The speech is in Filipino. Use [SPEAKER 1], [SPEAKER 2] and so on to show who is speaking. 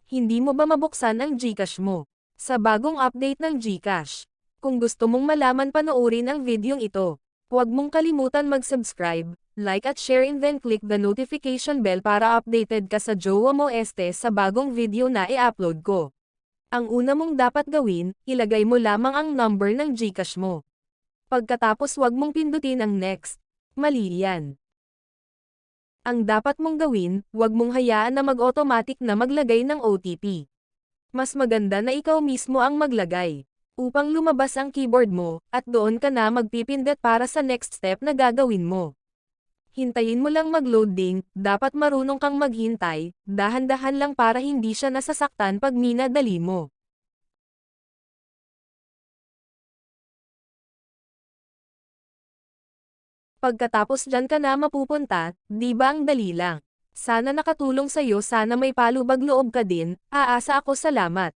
[SPEAKER 1] Hindi mo ba mabuksan ang GCash mo? Sa bagong update ng GCash. Kung gusto mong malaman panoorin ang videong ito, huwag mong kalimutan mag-subscribe, like at share and then click the notification bell para updated ka sa Jowa Mo Este sa bagong video na i-upload ko. Ang una mong dapat gawin, ilagay mo lamang ang number ng GCash mo. Pagkatapos huwag mong pindutin ang next. Mali yan. Ang dapat mong gawin, huwag mong hayaan na mag-automatic na maglagay ng OTP. Mas maganda na ikaw mismo ang maglagay. Upang lumabas ang keyboard mo, at doon ka na magpipindot para sa next step na gagawin mo. Hintayin mo lang mag-loading, dapat marunong kang maghintay, dahan-dahan lang para hindi siya nasasaktan pag minadali mo. Pagkatapos dyan ka na mapupunta, di ba ang dali lang? Sana nakatulong sa'yo, sana may palubag loob ka din, aasa ako, salamat.